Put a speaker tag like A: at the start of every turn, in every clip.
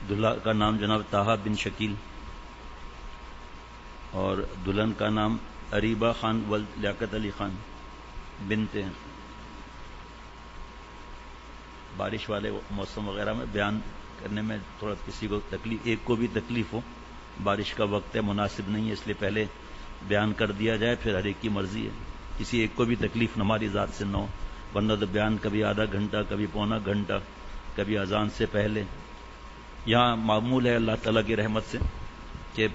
A: دلہا کا نام جناب طاہا بن شکیل اور دلہن کا نام اریبہ خان ولد لیاقت علی خان بنت ہیں. بارش والے موسم وغیرہ میں بیان کرنے میں تھوڑا کسی کو تکلیف، ایک کو بھی تکلیف ہو، بارش کا وقت ہے، مناسب نہیں ہے، اس لیے پہلے بیان کر دیا جائے، پھر ہر ایک کی مرضی ہے. کسی ایک کو بھی تکلیف ہماری ذات سے نہ ہو، ورنہ تو بیان کبھی آدھا گھنٹہ، کبھی پونا گھنٹہ، کبھی اذان سے پہلے. یہاں معمول ہے اللہ تعالیٰ کی رحمت سے کہ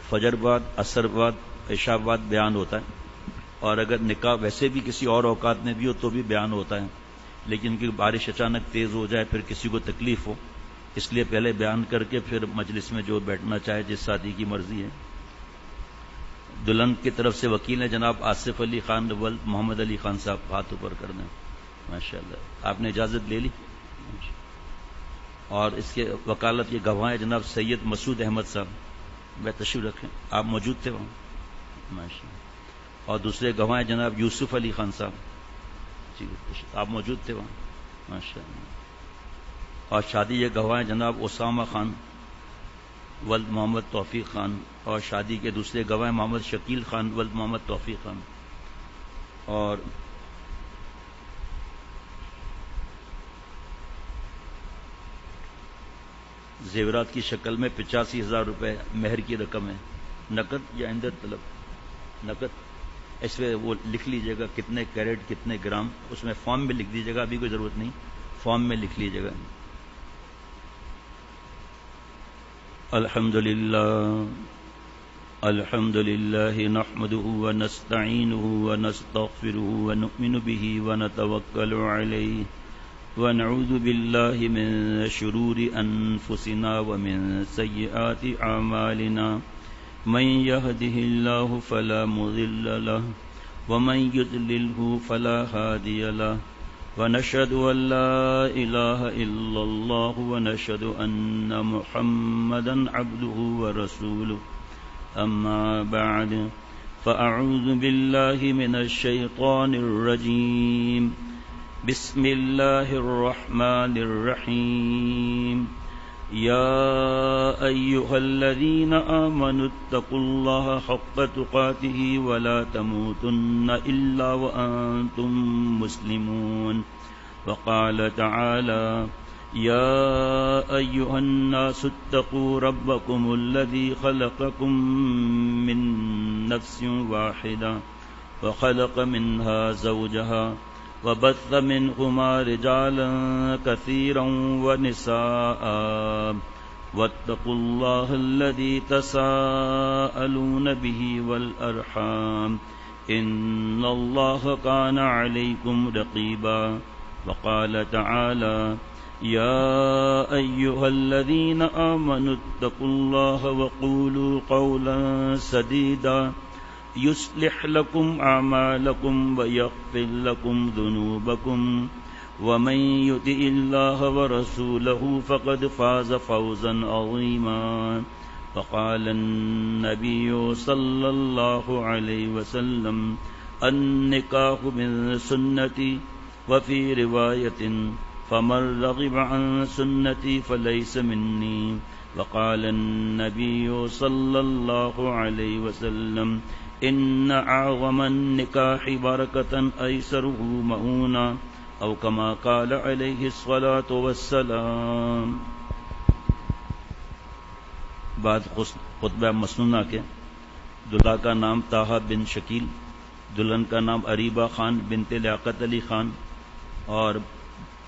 A: فجر بعد، عصر بعد، عشاء بعد بیان ہوتا ہے، اور اگر نکاح ویسے بھی کسی اور اوقات میں بھی ہو تو بھی بیان ہوتا ہے، لیکن کہ بارش اچانک تیز ہو جائے، پھر کسی کو تکلیف ہو، اس لیے پہلے بیان کر کے پھر مجلس میں جو بیٹھنا چاہے جس ساتھی کی مرضی ہے. دلہن کی طرف سے وکیل ہیں جناب آصف علی خان ولد محمد علی خان صاحب، ہاتھ اوپر کر دیں. ماشاءاللہ آپ نے اجازت لے لی. اور اس کے وکالت کے گواہ ہیں جناب سید مسعود احمد صاحب، وہ تشریف رکھیں، آپ موجود تھے وہاں. ماشاءاللہ. اور دوسرے گواہ ہیں جناب یوسف علی خان صاحب، جی آپ موجود تھے وہاں. ماشاءاللہ. اور شادی کے گواہ ہیں جناب اسامہ خان ولد محمد توفیق خان، اور شادی کے دوسرے گواہ ہیں محمد شکیل خان ولد محمد توفیق خان. اور زیورات کی شکل میں 85,000 روپے مہر کی رقم ہے. نقد یا عند طلب؟ نقد. اس میں وہ لکھ لیجئے گا کتنے کیرٹ کتنے گرام، اس میں فارم میں لکھ دیجئے گا، ابھی کوئی ضرورت نہیں، فارم میں لکھ لیجئے گا. الحمد للہ نحمده ونستعینه ونستغفره ونؤمن به ونتوکل علیہ ونعوذ باللہ من شرور انفسنا ومن سیئات اعمالنا من يهده الله فلا مضل له ومن يضلله فلا هادي له ونشهد أن لا إله إلا الله ونشهد أن محمدا عبده ورسوله أما بعد فأعوذ بالله من الشيطان الرجيم بسم الله الرحمن الرحيم يا أيها الذين آمنوا اتقوا الله حق تقاته ولا تموتن إلا وأنتم مسلمون. وقال تعالى يا أيها الناس اتقوا ربكم الذي خلقكم من نفس واحدة وخلق منها زوجها وبث منهما رجالا كثيرا ونساء واتقوا الله الذي تساءلون به والأرحام إن الله كان عليكم رقيبا. وقال تعالى يا أيها الذين آمنوا اتقوا الله وقولوا قولا سديدا يصلح لكم أعمالكم ويغفر لكم ذنوبكم ومن يطع الله ورسوله فقد فاز فوزا عظيما. وقال النبي صلى الله عليه وسلم النكاح من سنتي وفي رواية فمن رغب عن سنتي فليس مني. وقال النبي صلى الله عليه وسلم إن أعظم النكاح بركة أيسره مؤونة أو كما قال عليه الصلاة والسلام. بعد خطبہ مسنونہ کے دلہا کا نام طاہا بن شکیل، دلہن کا نام اریبہ خان بنت لیاقت علی خان، اور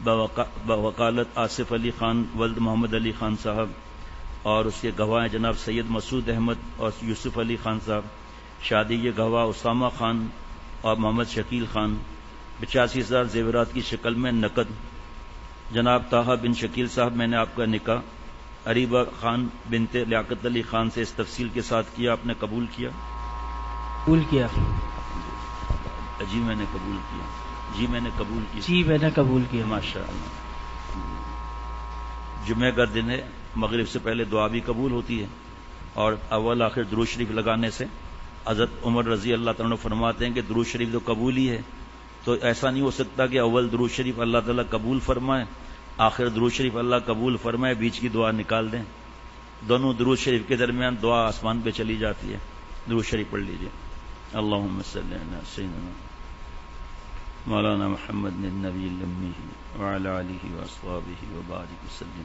A: بوکالت آصف علی خان ولد محمد علی خان صاحب، اور اس کے گواہ جناب سید مسعود احمد اور یوسف علی خان صاحب. شادی کے گواہ اسامہ خان اور محمد شکیل خان. 85,000 زیورات کی شکل میں نقد. جناب طاہا بن شکیل صاحب، میں نے آپ کا نکاح اریبہ خان بنت لیاقت علی خان سے اس تفصیل کے ساتھ کیا، آپ نے قبول کیا؟
B: قبول کیا.
A: جی میں نے قبول کیا. جی میں نے قبول کیا.
B: جی میں نے قبول کیا.
A: ماشاءاللہ. جمعہ کا دن ہے، مغرب سے پہلے دعا بھی قبول ہوتی ہے، اور اول آخر درود شریف لگانے سے حضرت عمر رضی اللہ تعالیٰ فرماتے ہیں کہ درود شریف تو قبول ہی ہے، تو ایسا نہیں ہو سکتا کہ اول درود شریف اللہ تعالیٰ قبول فرمائے آخر درود شریف اللہ قبول فرمائے، بیچ کی دعا نکال دیں، دونوں درود شریف کے درمیان دعا آسمان پہ چلی جاتی ہے. درود شریف پڑھ لیجئے. اللہم صلی علی سیدنا مولانا محمد النبی الامی وعلی آلہ واصحابہ وبارک وسلم.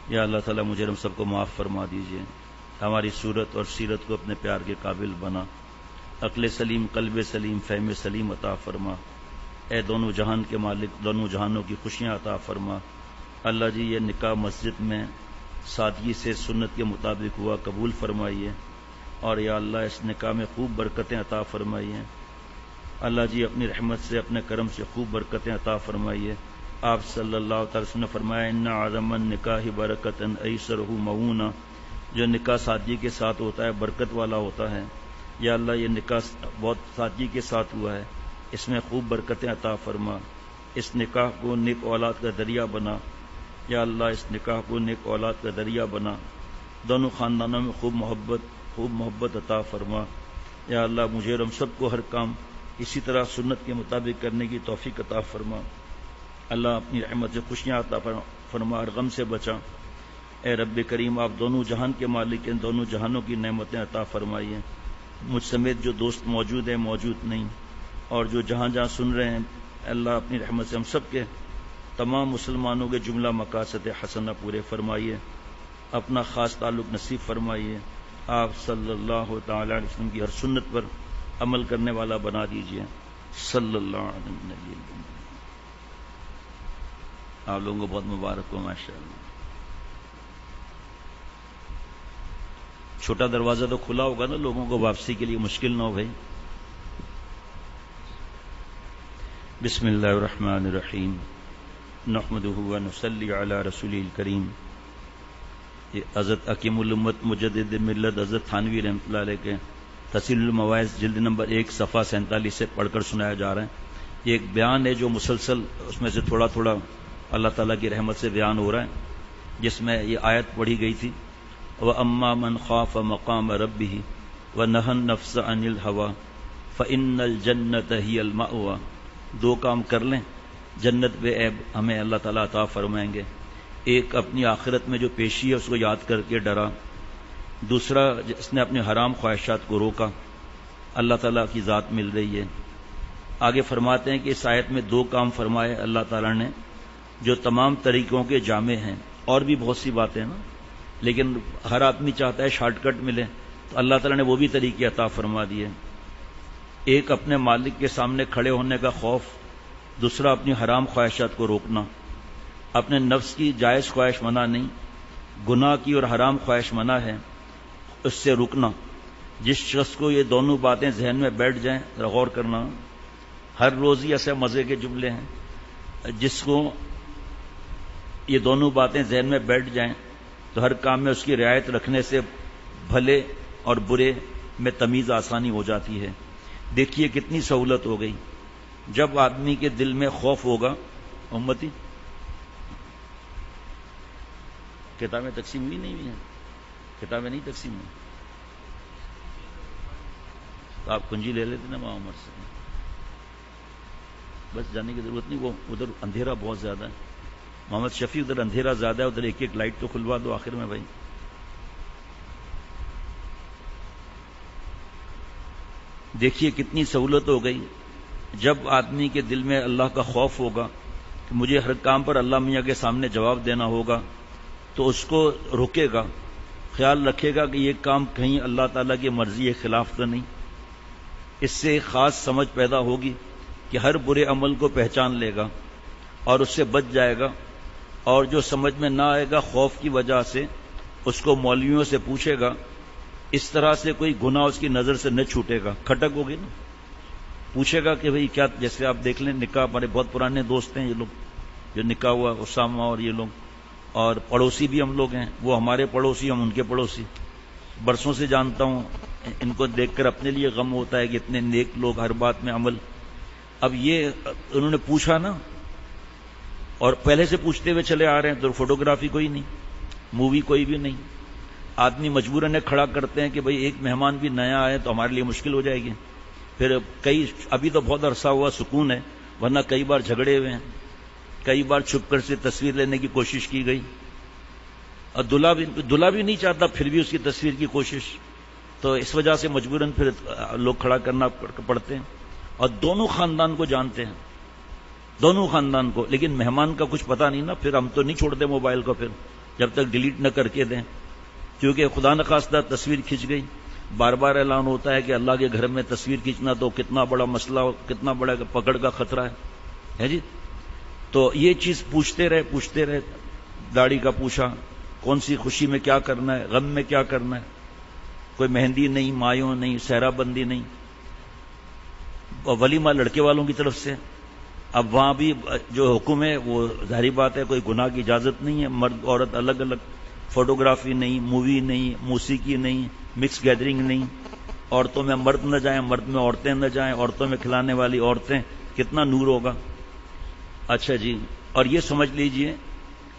A: یا اللہ تعالیٰ مجھے ہم سب کو معاف فرما دیجئے، ہماری صورت اور سیرت کو اپنے پیار کے قابل بنا، عقل سلیم، قلب سلیم، فہم سلیم عطا فرما. اے دونوں جہان کے مالک، دونوں جہانوں کی خوشیاں عطا فرما. اللہ جی یہ نکاح مسجد میں سادگی سے سنت کے مطابق ہوا، قبول فرمائیے، اور یا اللہ اس نکاح میں خوب برکتیں عطا فرمائیے. اللہ جی اپنی رحمت سے، اپنے کرم سے خوب برکتیں عطا فرمائیے. آپ صلی اللہ تعالی وسلم نے فرمایا ان اعظم النکاح برکتا ایسرہ مؤونہ، جو نکاح سادگی کے ساتھ ہوتا ہے برکت والا ہوتا ہے. یا اللہ یہ نکاح بہت سادگی کے ساتھ ہوا ہے، اس میں خوب برکتیں عطا فرما. اس نکاح کو نیک اولاد کا ذریعہ بنا. یا اللہ اس نکاح کو نیک اولاد کا ذریعہ بنا. دونوں خاندانوں میں خوب محبت عطا فرما. یا اللہ مجھے اور ہم سب کو ہر کام اسی طرح سنت کے مطابق کرنے کی توفیق عطا فرما. اللہ اپنی رحمت سے خوشیاں عطا فرما، ہر غم سے بچا. اے رب کریم آپ دونوں جہان کے مالک ہیں، دونوں جہانوں کی نعمتیں عطا فرمائیے. مجھ سمیت جو دوست موجود ہیں، موجود نہیں، اور جو جہاں جہاں سن رہے ہیں، اللہ اپنی رحمت سے ہم سب کے تمام مسلمانوں کے جملہ مقاصد حسنہ پورے فرمائیے. اپنا خاص تعلق نصیب فرمائیے. آپ صلی اللہ تعالی علیہ وسلم کی ہر سنت پر عمل کرنے والا بنا دیجیے. صلی اللہ علیہ وسلم. آپ لوگوں کو بہت مبارک ہو ماشاءاللہ. چھوٹا دروازہ تو کھلا ہوگا نا، لوگوں کو واپسی کے لیے مشکل نہ ہو بھائی. بسم اللہ الرحمن الرحیم. نحمده ونصلی علی رسول الکریم. یہ حضرت حکیم الامت مجدد ملت حضرت تھانوی رحمۃ اللہ علیہ کے تحصیل المواعظ جلد نمبر 1 صفحہ 47 سے پڑھ کر سنایا جا رہا ہے. یہ ایک بیان ہے جو مسلسل اس میں سے تھوڑا تھوڑا اللہ تعالیٰ کی رحمت سے بیان ہو رہا ہے، جس میں یہ آیت پڑھی گئی تھی وَأَمَّا مَنْ خَافَ مَقَامَ رَبِّهِ وَنَهَى النَّفْسَ عَنِ الْهَوَىٰ فَإِنَّ الْجَنَّةَ هِيَ الْمَأْوَىٰ. دو کام کر لیں، جنت پہ ہمیں اللہ تعالیٰ عطا فرمائیں گے. ایک اپنی آخرت میں جو پیشی ہے اس کو یاد کر کے ڈرا. دوسرا جس نے اپنے حرام خواہشات کو روکا، اللہ تعالیٰ کی ذات مل رہی ہے. آگے فرماتے ہیں کہ اس آیت میں دو کام فرمائے اللہ تعالیٰ نے جو تمام طریقوں کے جامع ہیں. اور بھی بہت سی باتیں نا، لیکن ہر آدمی چاہتا ہے شارٹ کٹ ملے، تو اللہ تعالیٰ نے وہ بھی طریقے عطا فرما دیے. ایک اپنے مالک کے سامنے کھڑے ہونے کا خوف، دوسرا اپنی حرام خواہشات کو روکنا. اپنے نفس کی جائز خواہش منع نہیں، گناہ کی اور حرام خواہش منع ہے، اس سے رکنا. جس شخص کو یہ دونوں باتیں ذہن میں بیٹھ جائیں، غور کرنا، ہر روز ہی ایسے مزے کے جملے ہیں، جس کو یہ دونوں باتیں ذہن میں بیٹھ جائیں تو ہر کام میں اس کی رعایت رکھنے سے بھلے اور برے میں تمیز آسانی ہو جاتی ہے. دیکھیے کتنی سہولت ہو گئی. جب آدمی کے دل میں خوف ہوگا، امتی کتابیں تقسیم ہوئی نہیں ہوئی ہیں، کتابیں نہیں تقسیم ہوئی تو آپ کنجی لے لیتے نا وہاں عمر سے. بس جانے کی ضرورت نہیں، وہ ادھر اندھیرا بہت زیادہ ہے. محمد شفیع ادھر اندھیرا زیادہ ہے، ادھر ایک ایک لائٹ تو کھلوا دو آخر میں بھائی. دیکھیے کتنی سہولت ہو گئی. جب آدمی کے دل میں اللہ کا خوف ہوگا کہ مجھے ہر کام پر اللہ میاں کے سامنے جواب دینا ہوگا، تو اس کو روکے گا، خیال رکھے گا کہ یہ کام کہیں اللہ تعالیٰ کی مرضی کے خلاف تو نہیں. اس سے ایک خاص سمجھ پیدا ہوگی کہ ہر برے عمل کو پہچان لے گا اور اس سے بچ جائے گا. اور جو سمجھ میں نہ آئے گا خوف کی وجہ سے، اس کو مولویوں سے پوچھے گا. اس طرح سے کوئی گناہ اس کی نظر سے نہ چھوٹے گا. کھٹک ہوگی نا، پوچھے گا کہ بھئی کیا، جیسے آپ دیکھ لیں نکاح، ہمارے بہت پرانے دوست ہیں یہ لوگ جو نکاح ہوا، اسامہ اور یہ لوگ، اور پڑوسی بھی ہم لوگ ہیں، وہ ہمارے پڑوسی، ہم ان کے پڑوسی. برسوں سے جانتا ہوں. ان کو دیکھ کر اپنے لیے غم ہوتا ہے کہ اتنے نیک لوگ، ہر بات میں عمل. اب یہ انہوں نے پوچھا نا، اور پہلے سے پوچھتے ہوئے چلے آ رہے ہیں، تو فوٹوگرافی کوئی نہیں، مووی کوئی بھی نہیں. آدمی مجبوراً کھڑا کرتے ہیں کہ بھئی ایک مہمان بھی نیا آئے تو ہمارے لیے مشکل ہو جائے گی. پھر ابھی تو بہت عرصہ ہوا سکون ہے، ورنہ کئی بار جھگڑے ہوئے ہیں، کئی بار چھپ کر سے تصویر لینے کی کوشش کی گئی، اور دلہا بھی نہیں چاہتا، پھر بھی اس کی تصویر کی کوشش، تو اس وجہ سے مجبوراً پھر لوگ کھڑا کرنا پڑتے ہیں، اور دونوں خاندان کو جانتے ہیں، دونوں خاندان کو، لیکن مہمان کا کچھ پتہ نہیں نا، پھر ہم تو نہیں چھوڑتے موبائل کو پھر جب تک ڈیلیٹ نہ کر کے دیں، کیونکہ خدا نخواستہ تصویر کھنچ گئی، بار بار اعلان ہوتا ہے کہ اللہ کے گھر میں تصویر کھینچنا تو کتنا بڑا مسئلہ، کتنا بڑا پکڑ کا خطرہ ہے جی۔ تو یہ چیز پوچھتے رہے، داڑھی کا پوچھا، کون سی خوشی میں کیا کرنا ہے، غم میں کیا کرنا ہے، کوئی مہندی نہیں، مایوں نہیں، صحرا بندی نہیں، ولیمہ لڑکے والوں کی طرف سے۔ اب وہاں بھی جو حکم ہے وہ ظاہری بات ہے، کوئی گناہ کی اجازت نہیں ہے، مرد عورت الگ الگ، فوٹوگرافی نہیں، مووی نہیں، موسیقی نہیں، مکس گیدرنگ نہیں، عورتوں میں مرد نہ جائیں، مرد میں عورتیں نہ جائیں، عورتوں میں کھلانے والی عورتیں، کتنا نور ہوگا۔ اچھا جی، اور یہ سمجھ لیجئے،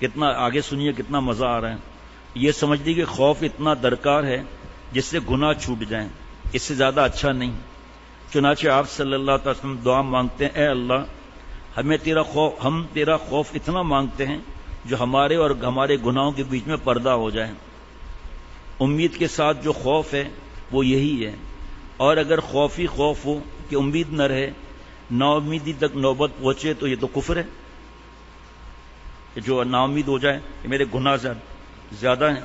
A: کتنا آگے سنیے، کتنا مزہ آ رہا ہے، یہ سمجھ لیجیے کہ خوف اتنا درکار ہے جس سے گناہ چھوٹ جائیں، اس سے زیادہ اچھا نہیں۔ چنانچہ آپ صلی اللہ علیہ وسلم دعا مانگتے ہیں، اے اللہ ہم تیرا خوف اتنا مانگتے ہیں جو ہمارے اور ہمارے گناہوں کے بیچ میں پردہ ہو جائے۔ امید کے ساتھ جو خوف ہے وہ یہی ہے، اور اگر خوف ہی خوف ہو کہ امید نہ رہے، نا امیدی تک نوبت پہنچے، تو یہ تو کفر ہے، کہ جو نا امید ہو جائے کہ میرے گناہ زیادہ ہیں،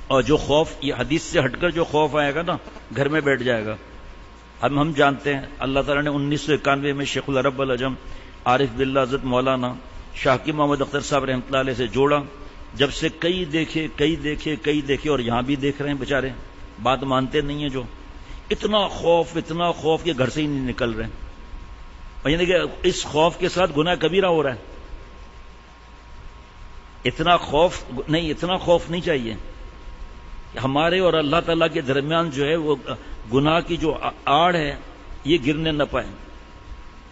A: اور جو خوف، یہ حدیث سے ہٹ کر جو خوف آئے گا نا، گھر میں بیٹھ جائے گا۔ ہم جانتے ہیں اللہ تعالیٰ نے 1991 میں شیخ العرب العجم عارف باللہ حضرت مولانا شاکی محمد اختر صاحب رحمۃ اللہ علیہ سے جوڑا، جب سے کئی دیکھے اور یہاں بھی دیکھ رہے ہیں بیچارے، بات مانتے نہیں ہیں، جو اتنا خوف کہ گھر سے ہی نہیں نکل رہے ہیں، یعنی کہ اس خوف کے ساتھ گناہ کبیرہ ہو رہا ہے۔ اتنا خوف نہیں چاہیے، ہمارے اور اللہ تعالیٰ کے درمیان جو ہے وہ گناہ کی جو آڑ ہے یہ گرنے نہ پائے،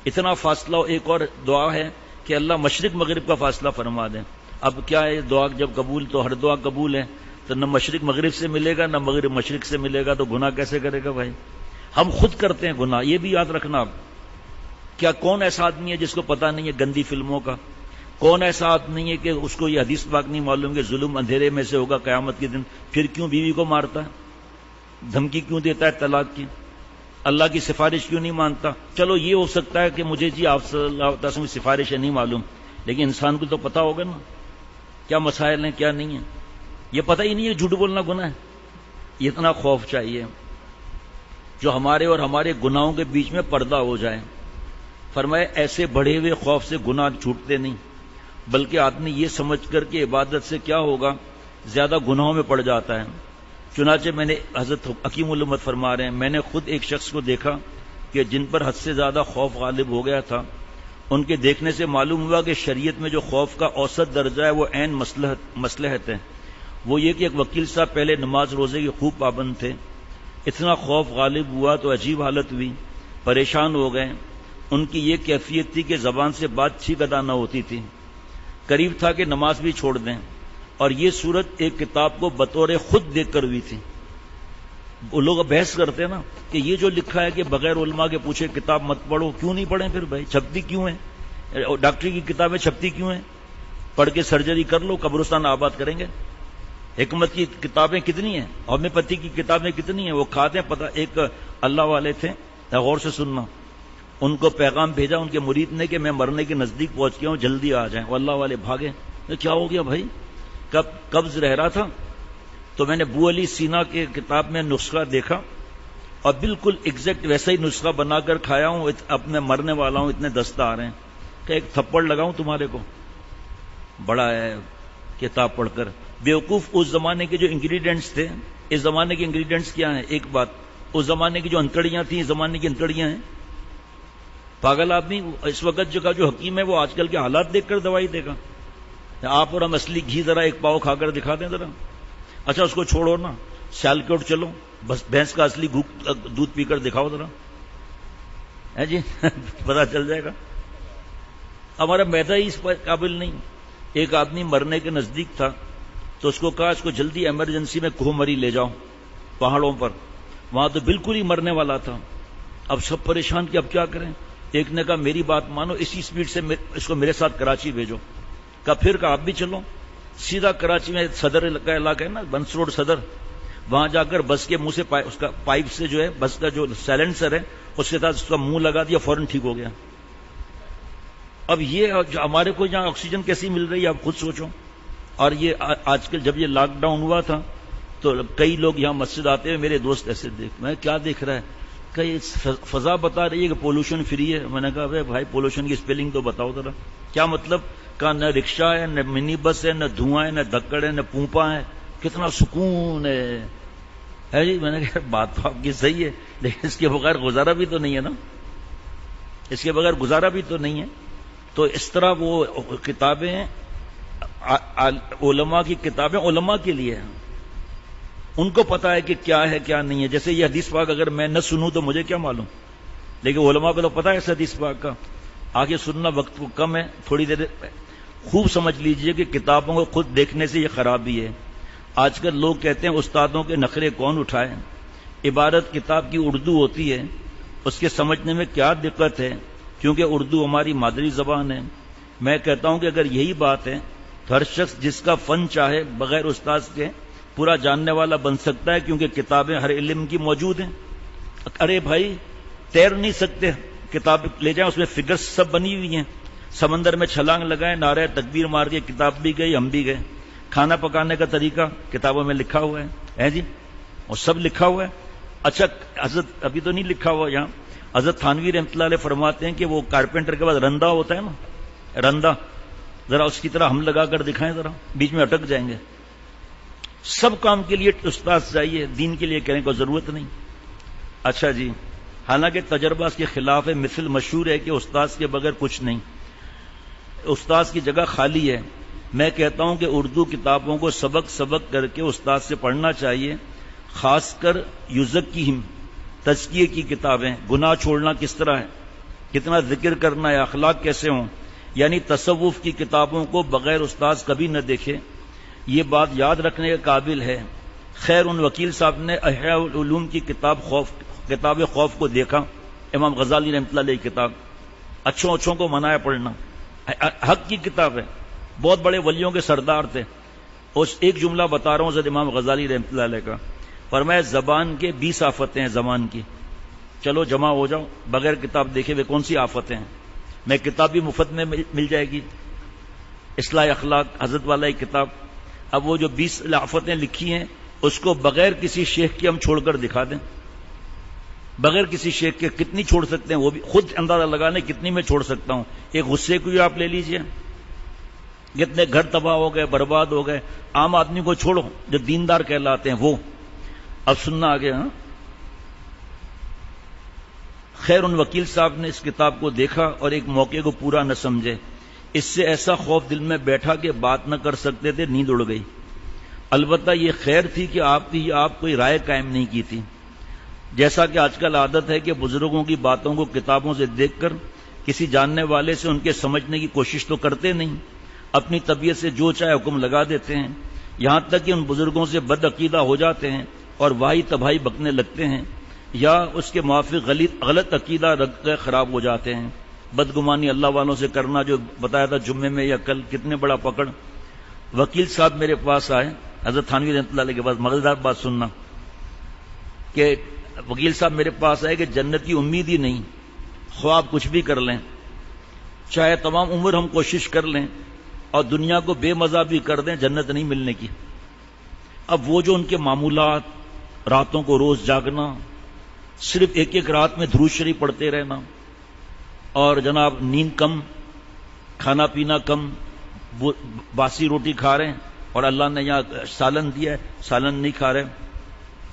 A: اتنا فاصلہ۔ ایک اور دعا ہے کہ اللہ مشرق مغرب کا فاصلہ فرما دیں۔ اب کیا ہے، دعا جب قبول تو ہر دعا قبول ہے، تو نہ مشرق مغرب سے ملے گا، نہ مغرب مشرق سے ملے گا، تو گناہ کیسے کرے گا بھائی؟ ہم خود کرتے ہیں گناہ، یہ بھی یاد رکھنا۔ کیا کون ایسا آدمی ہے جس کو پتہ نہیں ہے گندی فلموں کا؟ کون ایسا آدمی ہے کہ اس کو یہ حدیث پاک نہیں معلوم کہ ظلم اندھیرے میں سے ہوگا قیامت کے دن؟ پھر کیوں بیوی کو مارتا ہے، دھمکی کیوں دیتا ہے طلاق کی، اللہ کی سفارش کیوں نہیں مانتا؟ چلو یہ ہو سکتا ہے کہ مجھے جی آپ صلی اللہ علیہ وسلم کی سفارش ہے نہیں معلوم، لیکن انسان کو تو پتا ہوگا نا کیا مسائل ہیں کیا نہیں ہیں۔ یہ پتہ ہی نہیں ہے جھوٹ بولنا گناہ ہے۔ اتنا خوف چاہیے جو ہمارے اور ہمارے گناہوں کے بیچ میں پردہ ہو جائے۔ فرمائے ایسے بڑھے ہوئے خوف سے گناہ چھوٹتے نہیں، بلکہ آدمی یہ سمجھ کر کہ عبادت سے کیا ہوگا، زیادہ گناہوں میں پڑ جاتا ہے۔ چنانچہ میں نے، حضرت حکیم الامت فرما رہے ہیں، میں نے خود ایک شخص کو دیکھا کہ جن پر حد سے زیادہ خوف غالب ہو گیا تھا، ان کے دیکھنے سے معلوم ہوا کہ شریعت میں جو خوف کا اوسط درجہ ہے وہ عین مصلحت ہے۔ وہ یہ کہ ایک وکیل صاحب پہلے نماز روزے کے خوب پابند تھے، اتنا خوف غالب ہوا تو عجیب حالت ہوئی، پریشان ہو گئے۔ ان کی یہ کیفیت تھی کہ زبان سے بات ٹھیک ادا نہ ہوتی تھی، قریب تھا کہ نماز بھی چھوڑ دیں، اور یہ صورت ایک کتاب کو بطور خود دیکھ کر ہوئی تھی۔ وہ لوگ بحث کرتے ہیں نا کہ یہ جو لکھا ہے کہ بغیر علماء کے پوچھے کتاب مت پڑھو، کیوں نہیں پڑھیں پھر بھائی؟ چھپتی کیوں ہیں؟ ڈاکٹری کی کتابیں چھپتی کیوں ہیں؟ پڑھ کے سرجری کر لو، قبرستان آباد کریں گے۔ حکمت کی کتابیں کتنی ہیں، ہومیوپیتھی کی کتابیں کتنی ہیں، وہ کھاتے ہیں پتہ۔ ایک اللہ والے تھے، غور سے سننا، ان کو پیغام بھیجا ان کے مرید نے کہ میں مرنے کے نزدیک پہنچ گیا ہوں، جلدی آ جائیں۔ وہ اللہ والے بھاگے، کیا ہو گیا بھائی؟ قبض رہ رہا تھا، تو میں نے ابو علی سینا کے کتاب میں نسخہ دیکھا، اور بالکل ایگزیکٹ ویسا ہی نسخہ بنا کر کھایا ہوں، اب میں مرنے والا ہوں، اتنے دست آ رہے ہیں کہ ایک تھپڑ لگاؤں تمہارے کو؟ بڑا ہے کتاب پڑھ کر بیوقوف۔ اس زمانے کے جو انگریڈینٹس تھے، اس زمانے کے انگریڈینٹس کیا ہیں؟ ایک بات، اس زمانے کی جو انتڑیاں تھیں، اس زمانے کی انتڑیاں ہیں۔ پاگل آدمی اس وقت جو حکیم ہے وہ آج کل کے حالات دیکھ کر دوائی دے گا۔ آپ اور ہم اصلی گھی ذرا ایک پاؤ کھا کر دکھا دیں ذرا۔ اچھا اس کو چھوڑو نا، سیالکوٹ چلو، بس بھینس کا اصلی دودھ پی کر دکھاؤ ذرا، ہے جی پتا چل جائے گا۔ ہمارا میدا ہی اس پر قابل نہیں۔ ایک آدمی مرنے کے نزدیک تھا، تو اس کو کہا اس کو جلدی ایمرجنسی میں کوہ مری لے جاؤ پہاڑوں پر، وہاں تو بالکل ہی مرنے والا تھا۔ اب سب پریشان کہ اب کیا کریں؟ ایک نے کہا میری بات مانو، اسی سپیڈ سے اس کو میرے ساتھ کراچی بھیجو. کہا پھر کہا آپ بھی چلو. سیدھا کراچی میں صدر کا علاقہ ہے نا، بنس روڈ صدر، وہاں جا کر بس کے منہ سے اس کا پائپ سے جو ہے بس کا جو سائلنسر ہے اس کے ساتھ اس کا منہ لگا دیا، فوراً ٹھیک ہو گیا. اب یہ جو ہمارے کو یہاں آکسیجن کیسی مل رہی ہے آپ خود سوچو. اور یہ آج کل جب یہ لاک ڈاؤن ہوا تھا تو کئی لوگ یہاں مسجد آتے ہیں، میرے دوست ایسے میں کیا دیکھ رہا ہے کہ فضا بتا رہی ہے کہ پولوشن فری ہے. میں نے کہا بھائی پولوشن کی اسپیلنگ تو بتاؤ ذرا، کیا مطلب؟ کہا نہ رکشہ ہے، نہ منی بس ہے، نہ دھواں ہے، نہ دھکڑ ہے، نہ پونپا ہے، کتنا سکون ہے جی. میں نے کہا بات تو آپ کی صحیح ہے، لیکن اس کے بغیر گزارا بھی تو نہیں ہے نا، اس کے بغیر گزارا بھی تو نہیں ہے. تو اس طرح وہ کتابیں علماء کی کتابیں علماء کے لیے ہیں، ان کو پتا ہے کہ کیا ہے کیا نہیں ہے. جیسے یہ حدیث پاک اگر میں نہ سنوں تو مجھے کیا معلوم، لیکن علماء کو تو پتا ہے اس حدیث پاک کا. آگے سننا وقت کو کم ہے، تھوڑی دیر خوب سمجھ لیجئے کہ کتابوں کو خود دیکھنے سے یہ خرابی ہے. آج کل لوگ کہتے ہیں استادوں کے نخرے کون اٹھائے. عبارت کتاب کی اردو ہوتی ہے، اس کے سمجھنے میں کیا دقت ہے، کیونکہ اردو ہماری مادری زبان ہے. میں کہتا ہوں کہ اگر یہی بات ہے تو ہر شخص جس کا فن چاہے بغیر استاد کے پورا جاننے والا بن سکتا ہے، کیونکہ کتابیں ہر علم کی موجود ہیں. ارے بھائی تیر نہیں سکتے، کتاب لے جائیں، اس میں فگرز سب بنی ہوئی ہیں. سمندر میں چھلانگ لگائیں، نعرہ تکبیر مار کے کتاب بھی گئی، ہم بھی گئے. کھانا پکانے کا طریقہ کتابوں میں لکھا ہوا ہے جی، اور سب لکھا ہوا ہے. اچھا حضرت ابھی تو نہیں لکھا ہوا یہاں، حضرت تھانوی رحمۃ اللہ علیہ فرماتے ہیں کہ وہ کارپینٹر کے بعد رندہ ہوتا ہے نا، رندہ، ذرا اس کی طرح ہم لگا کر دکھائیں، ذرا بیچ میں اٹک جائیں گے. سب کام کے لیے استاد چاہیے، دین کے لیے کہنے کو ضرورت نہیں. اچھا جی، حالانکہ تجربہ اس کے خلاف ہے. مثل مشہور ہے کہ استاد کے بغیر کچھ نہیں، استاد کی جگہ خالی ہے. میں کہتا ہوں کہ اردو کتابوں کو سبق کر کے استاد سے پڑھنا چاہیے، خاص کر یزکیہم، تزکیے کی کتابیں. گناہ چھوڑنا کس طرح ہے، کتنا ذکر کرنا ہے، اخلاق کیسے ہوں، یعنی تصوف کی کتابوں کو بغیر استاد کبھی نہ دیکھے. یہ بات یاد رکھنے کے قابل ہے. خیر ان وکیل صاحب نے احیاء العلوم کی کتاب خوف کو دیکھا، امام غزالی رحمۃ اللہ علیہ کی کتاب، اچھوں کو منایا پڑھنا، حق کی کتاب ہے. بہت بڑے ولیوں کے سردار تھے. اس ایک جملہ بتا رہا ہوں حضرت امام غزالی رحمۃ اللہ علیہ کا، فرمایا زبان کے 20 آفتیں ہیں زبان کی. چلو جمع ہو جاؤ، بغیر کتاب دیکھے ہوئے کون سی آفتیں ہیں. میں کتاب بھی مفت میں مل جائے گی، اصلاح اخلاق حضرت والا ایک کتاب. اب وہ جو 20 آفتیں لکھی ہیں اس کو بغیر کسی شیخ کے ہم چھوڑ کر دکھا دیں، بغیر کسی شیخ کے کتنی چھوڑ سکتے ہیں، وہ بھی خود اندازہ لگانے کتنی میں چھوڑ سکتا ہوں. ایک غصے کو ہی آپ لے لیجئے، کتنے گھر تباہ ہو گئے، برباد ہو گئے. عام آدمی کو چھوڑو، جو دیندار کہلاتے ہیں وہ. اب سننا آگے. ہاں خیر ان وکیل صاحب نے اس کتاب کو دیکھا اور ایک موقع کو پورا نہ سمجھے. اس سے ایسا خوف دل میں بیٹھا کہ بات نہ کر سکتے تھے، نیند اڑ گئی. البتہ یہ خیر تھی کہ آپ کوئی رائے قائم نہیں کی تھی. جیسا کہ آج کل عادت ہے کہ بزرگوں کی باتوں کو کتابوں سے دیکھ کر کسی جاننے والے سے ان کے سمجھنے کی کوشش تو کرتے نہیں، اپنی طبیعت سے جو چاہے حکم لگا دیتے ہیں. یہاں تک کہ ان بزرگوں سے بد عقیدہ ہو جاتے ہیں اور واہی تباہی بکنے لگتے ہیں، یا اس کے موافق غلط عقیدہ رکھ کر خراب ہو جاتے ہیں. بدگمانی اللہ والوں سے کرنا، جو بتایا تھا جمعے میں یا کل، کتنے بڑا پکڑ. وکیل صاحب میرے پاس آئے، حضرت تھانوی رحمۃ اللہ علیہ کے پاس. مزیدار بات سننا کہ وکیل صاحب میرے پاس آئے کہ جنت کی امید ہی نہیں، خواب کچھ بھی کر لیں، چاہے تمام عمر ہم کوشش کر لیں اور دنیا کو بے مزہ بھی کر دیں، جنت نہیں ملنے کی. اب وہ جو ان کے معمولات، راتوں کو روز جاگنا، صرف ایک رات میں درود شریف پڑھتے رہنا، اور جناب نیند کم، کھانا پینا کم، باسی روٹی کھا رہے ہیں، اور اللہ نے یہاں سالن دیا ہے، سالن نہیں کھا رہے.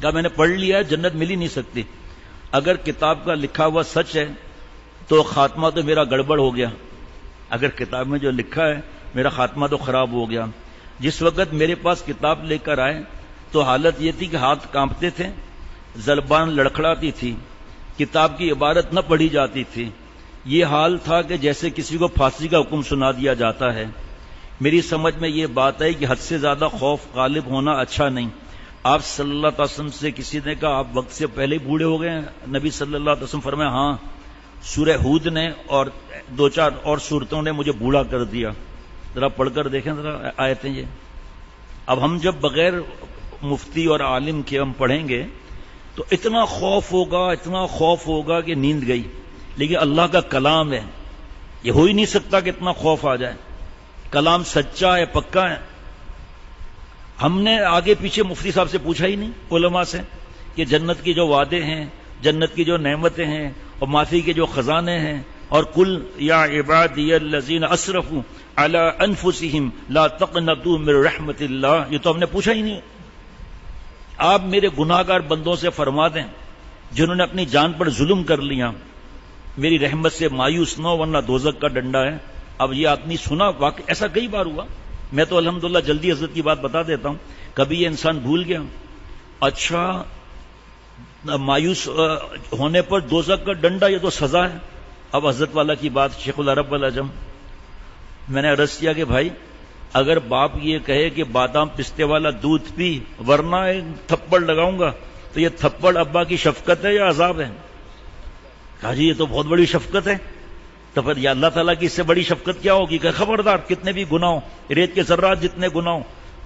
A: کہا میں نے پڑھ لیا ہے، جنت مل ہی نہیں سکتی. اگر کتاب کا لکھا ہوا سچ ہے تو خاتمہ تو میرا گڑبڑ ہو گیا. اگر کتاب میں جو لکھا ہے میرا خاتمہ تو خراب ہو گیا. جس وقت میرے پاس کتاب لے کر آئے تو حالت یہ تھی کہ ہاتھ کانپتے تھے، زبان لڑکھڑاتی تھی، کتاب کی عبارت نہ پڑھی جاتی تھی. یہ حال تھا کہ جیسے کسی کو پھانسی کا حکم سنا دیا جاتا ہے. میری سمجھ میں یہ بات ہے کہ حد سے زیادہ خوف غالب ہونا اچھا نہیں. آپ صلی اللہ علیہ وسلم سے کسی نے کہا آپ وقت سے پہلے بوڑھے ہو گئے ہیں؟ نبی صلی اللہ علیہ وسلم فرمایا ہاں. سورہ ہود نے اور 2-4 اور سورتوں نے مجھے بوڑھا کر دیا. ذرا پڑھ کر دیکھیں ذرا آیتیں یہ. اب ہم جب بغیر مفتی اور عالم کے ہم پڑھیں گے تو اتنا خوف ہوگا کہ نیند گئی. لیکن اللہ کا کلام ہے, یہ ہو ہی نہیں سکتا کہ اتنا خوف آ جائے. کلام سچا ہے, پکا ہے. ہم نے آگے پیچھے مفتی صاحب سے پوچھا ہی نہیں, علماء سے, کہ جنت کی جو وعدے ہیں, جنت کی جو نعمتیں ہیں اور معافی کے جو خزانے ہیں, اور کل یا عبادی الذین اسرفوا علی انفسہم لا تقنطوا من رحمت اللہ, یہ تو ہم نے پوچھا ہی نہیں. آپ میرے گناہگار بندوں سے فرما دیں جنہوں نے اپنی جان پر ظلم کر لیا, میری رحمت سے مایوس نہ ہو ورنہ دوزخ کا ڈنڈا ہے. اب یہ آدمی سنا, واقع ایسا کئی بار ہوا. میں تو الحمدللہ جلدی حضرت کی بات بتا دیتا ہوں. کبھی یہ انسان بھول گیا, اچھا مایوس ہونے پر دوزخ کا ڈنڈا, یہ تو سزا ہے. اب حضرت والا کی بات, شیخ العرب والعجم, میں نے عرض کیا کہ بھائی اگر باپ یہ کہے کہ بادام پستے والا دودھ پی ورنہ تھپڑ لگاؤں گا, تو یہ تھپڑ ابا کی شفقت ہے یا عذاب ہے؟ کہا جی یہ تو بہت بڑی شفقت ہے. تو پھر یا اللہ تعالیٰ کی اس سے بڑی شفقت کیا ہوگی کہ خبردار کتنے بھی گناہ ہوں, ریت کے ذرات جتنے گناہ ہوں,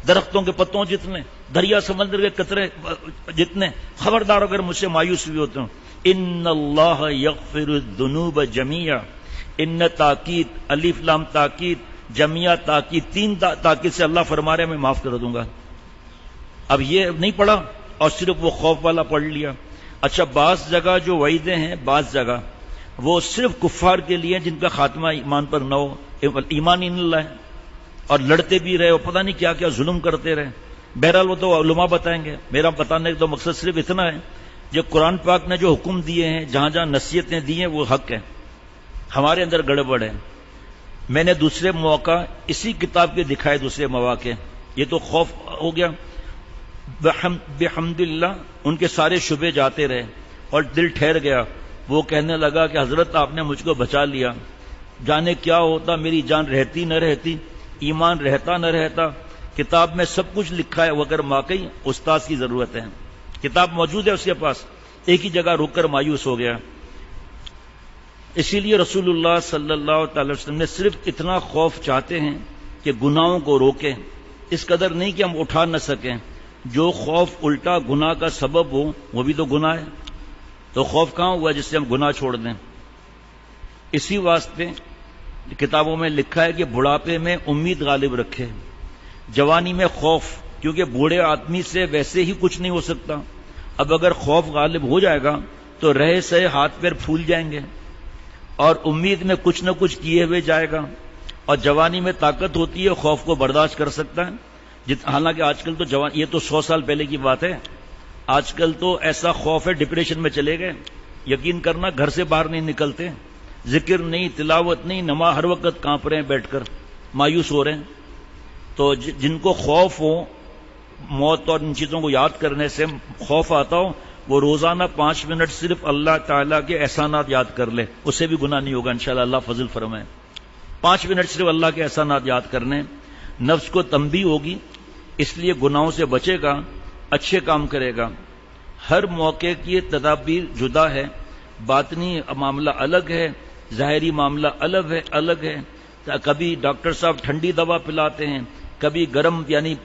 A: درختوں کے پتوں جتنے, دریا سمندر کے قطرے جتنے, خبردار اگر مجھ سے مایوس بھی ہوتے ہوں. ان اللہ یغفر الذنوب جميعا, ان تاکید, الف لام تاکید, جميعا تاکید, 3 تاکید سے اللہ فرما رہے ہیں میں معاف کر دوں گا. اب یہ نہیں پڑھا اور صرف وہ خوف والا پڑھ لیا. اچھا بعض جگہ جو وعیدیں ہیں, بعض جگہ وہ صرف کفار کے لیے جن کا خاتمہ ایمان پر نہ ہو, ایمان ان اللہ ہے, اور لڑتے بھی رہے اور پتہ نہیں کیا کیا ظلم کرتے رہے. بہرحال وہ تو علماء بتائیں گے, میرا بتانے کا تو مقصد صرف اتنا ہے جو قرآن پاک نے جو حکم دیے ہیں, جہاں جہاں نصیحتیں دی ہیں وہ حق ہے, ہمارے اندر گڑبڑ ہے. میں نے دوسرے مواقع اسی کتاب کے دکھائے, دوسرے مواقع. یہ تو خوف ہو گیا. بحمد اللہ ان کے سارے شبے جاتے رہے اور دل ٹھہر گیا. وہ کہنے لگا کہ حضرت آپ نے مجھ کو بچا لیا, جانے کیا ہوتا, میری جان رہتی نہ رہتی, ایمان رہتا نہ رہتا. کتاب میں سب کچھ لکھا ہے, وہ اگر واقعی استاد کی ضرورت ہے, کتاب موجود ہے اس کے پاس, ایک ہی جگہ رک کر مایوس ہو گیا. اسی لیے رسول اللہ صلی اللہ تعالی وسلم نے صرف اتنا خوف چاہتے ہیں کہ گناہوں کو روکیں, اس قدر نہیں کہ ہم اٹھا نہ سکیں. جو خوف الٹا گناہ کا سبب ہو وہ بھی تو گناہ ہے, تو خوف کہاں ہوا جس سے ہم گناہ چھوڑ دیں. اسی واسطے کتابوں میں لکھا ہے کہ بڑھاپے میں امید غالب رکھے, جوانی میں خوف, کیونکہ بوڑھے آدمی سے ویسے ہی کچھ نہیں ہو سکتا. اب اگر خوف غالب ہو جائے گا تو رہے سہے ہاتھ پیر پھول جائیں گے اور امید میں کچھ نہ کچھ کیے ہوئے جائے گا. اور جوانی میں طاقت ہوتی ہے, خوف کو برداشت کر سکتا ہے. حالانکہ آج کل تو جوان, یہ تو 100 سال پہلے کی بات ہے, آج کل تو ایسا خوف ہے ڈپریشن میں چلے گئے. یقین کرنا گھر سے باہر نہیں نکلتے, ذکر نہیں, تلاوت نہیں, نماز ہر وقت کانپ رہے ہیں بیٹھ کر, مایوس ہو رہے ہیں. تو جن کو خوف ہو موت اور ان چیزوں کو یاد کرنے سے خوف آتا ہو, وہ روزانہ 5 منٹ صرف اللہ تعالیٰ کے احسانات یاد کر لے, اس سے بھی گناہ نہیں ہوگا انشاءاللہ, اللہ فضل فرمائے. 5 منٹ صرف اللہ کے احسانات یاد کرنے, نفس کو تنبیہ ہوگی, اس لیے گناہوں سے بچے گا, اچھے کام کرے گا. ہر موقع کی تدابیر جدا ہے, باطنی معاملہ الگ ہے, ظاہری معاملہ الگ ہے. کبھی ڈاکٹر صاحب ٹھنڈی دوا پلاتے ہیں, کبھی گرم یعنی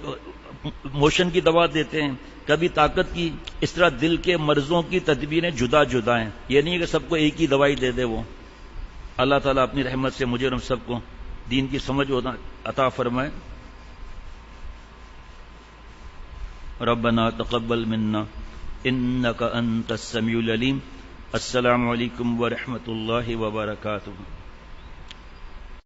A: موشن کی دوا دیتے ہیں, کبھی طاقت کی. اس طرح دل کے مرضوں کی تدبیریں جدا جدا ہیں, یہ نہیں ہے کہ سب کو ایک ہی دوائی دے دے. وہ اللہ تعالیٰ اپنی رحمت سے مجھے اور ہم سب کو دین کی سمجھ عطا فرمائے. ربنا تقبل منا انك انت السميع العليم. السلام علیکم ورحمۃ اللہ وبرکاتہ.